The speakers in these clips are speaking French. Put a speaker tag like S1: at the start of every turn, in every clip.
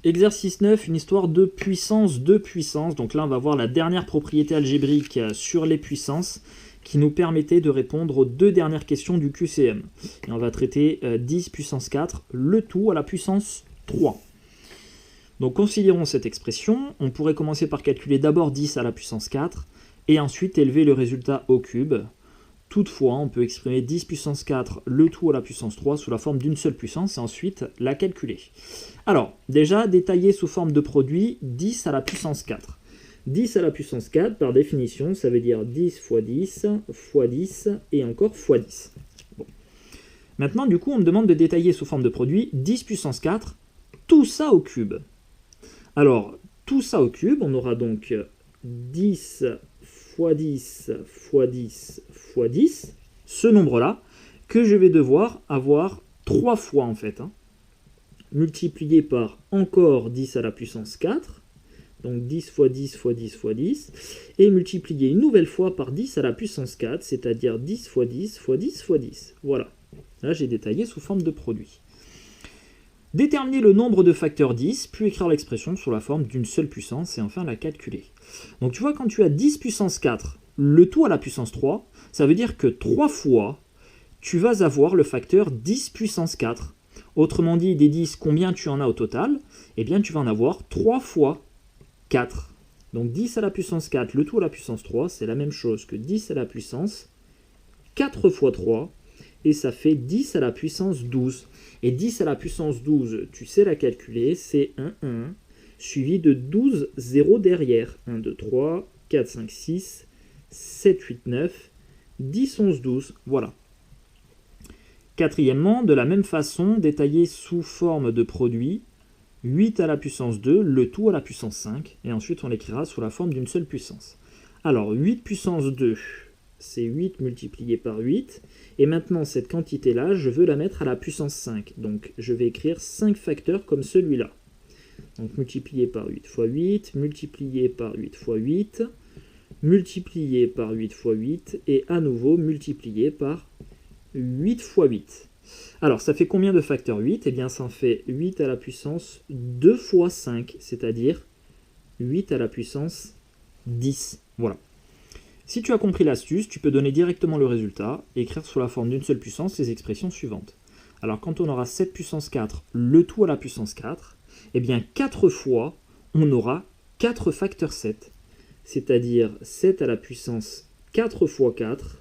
S1: Exercice 9, une histoire de puissance de puissance. Donc là, on va voir la dernière propriété algébrique sur les puissances qui nous permettait de répondre aux deux dernières questions du QCM. Et on va traiter 10 puissance 4, le tout à la puissance 3. Donc considérons cette expression. On pourrait commencer par calculer d'abord 10 à la puissance 4 et ensuite élever le résultat au cube. Toutefois, on peut exprimer 10 puissance 4, le tout à la puissance 3, sous la forme d'une seule puissance, et ensuite la calculer. Alors, déjà, détailler sous forme de produit 10 à la puissance 4. 10 à la puissance 4, par définition, ça veut dire 10 fois 10, fois 10, et encore fois 10. Bon. Maintenant, du coup, on me demande de détailler sous forme de produit 10 puissance 4, tout ça au cube. Alors, tout ça au cube, on aura donc 10 fois 10 fois 10 fois 10, ce nombre-là, que je vais devoir avoir 3 fois en fait, multiplié par encore 10 à la puissance 4, donc 10 fois 10 fois 10 fois 10, et multiplié une nouvelle fois par 10 à la puissance 4, c'est-à-dire 10 fois 10 fois 10 fois 10. Voilà, là j'ai détaillé sous forme de produit. Déterminer le nombre de facteurs 10, puis écrire l'expression sous la forme d'une seule puissance, et enfin la calculer. Donc tu vois, quand tu as 10 puissance 4, le tout à la puissance 3, ça veut dire que 3 fois, tu vas avoir le facteur 10 puissance 4. Autrement dit, des 10, combien tu en as au total? Eh bien, tu vas en avoir 3 fois 4. Donc 10 à la puissance 4, le tout à la puissance 3, c'est la même chose que 10 à la puissance 4 fois 3, et ça fait 10 à la puissance 12. Et 10 à la puissance 12, tu sais la calculer, c'est 1, 1, suivi de 12 zéros derrière. 1, 2, 3, 4, 5, 6, 7, 8, 9, 10, 11, 12, voilà. Quatrièmement, de la même façon, détailler sous forme de produit 8 à la puissance 2, le tout à la puissance 5, et ensuite on l'écrira sous la forme d'une seule puissance. Alors 8 puissance 2, c'est 8 multiplié par 8, et maintenant cette quantité-là, je veux la mettre à la puissance 5, donc je vais écrire 5 facteurs comme celui-là. Donc multiplié par 8 fois 8, multiplié par 8 fois 8, multiplié par 8 fois 8, et à nouveau multiplié par 8 fois 8. Alors, ça fait combien de facteurs 8? Eh bien, ça en fait 8 à la puissance 2 fois 5, c'est-à-dire 8 à la puissance 10. Voilà. Si tu as compris l'astuce, tu peux donner directement le résultat et écrire sous la forme d'une seule puissance les expressions suivantes. Alors, quand on aura 7 puissance 4, le tout à la puissance 4, eh bien, 4 fois, on aura 4 facteurs 7, c'est-à-dire 7 à la puissance 4 fois 4,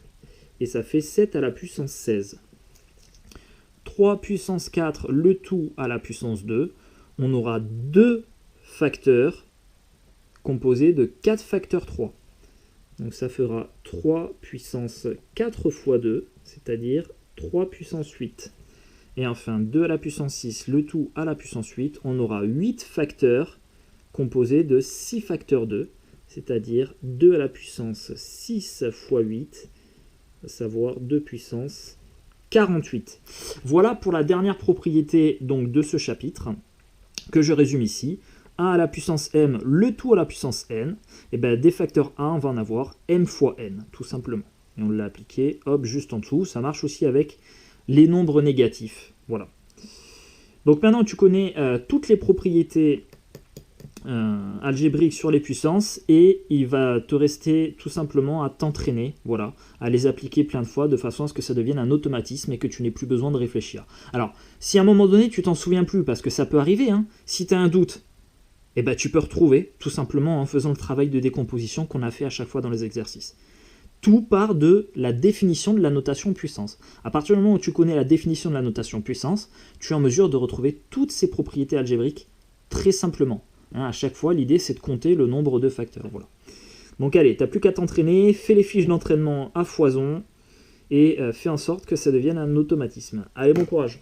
S1: et ça fait 7 à la puissance 16. 3 puissance 4, le tout à la puissance 2, on aura 2 facteurs composés de 4 facteurs 3. Donc ça fera 3 puissance 4 fois 2, c'est-à-dire 3 puissance 8. Et enfin, 2 à la puissance 6, le tout à la puissance 8, on aura 8 facteurs composés de 6 facteurs 2, c'est-à-dire 2 à la puissance 6 fois 8, à savoir 2 puissance 48. Voilà pour la dernière propriété donc, de ce chapitre, que je résume ici. 1 à la puissance m, le tout à la puissance n, et bien des facteurs A, on va en avoir m fois n, tout simplement. Et on l'a appliqué, hop, juste en dessous. Ça marche aussi avec les nombres négatifs. Voilà. Donc maintenant, tu connais toutes les propriétés algébriques sur les puissances, et il va te rester tout simplement à t'entraîner, voilà, à les appliquer plein de fois de façon à ce que ça devienne un automatisme et que tu n'aies plus besoin de réfléchir. Alors, si à un moment donné tu t'en souviens plus, parce que ça peut arriver, si tu as un doute, eh ben, tu peux retrouver tout simplement en faisant le travail de décomposition qu'on a fait à chaque fois dans les exercices. Tout part de la définition de la notation puissance. À partir du moment où tu connais la définition de la notation puissance, tu es en mesure de retrouver toutes ces propriétés algébriques très simplement. À chaque fois, l'idée, c'est de compter le nombre de facteurs. Voilà. Donc allez, tu n'as plus qu'à t'entraîner, fais les fiches d'entraînement à foison, et fais en sorte que ça devienne un automatisme. Allez, bon courage.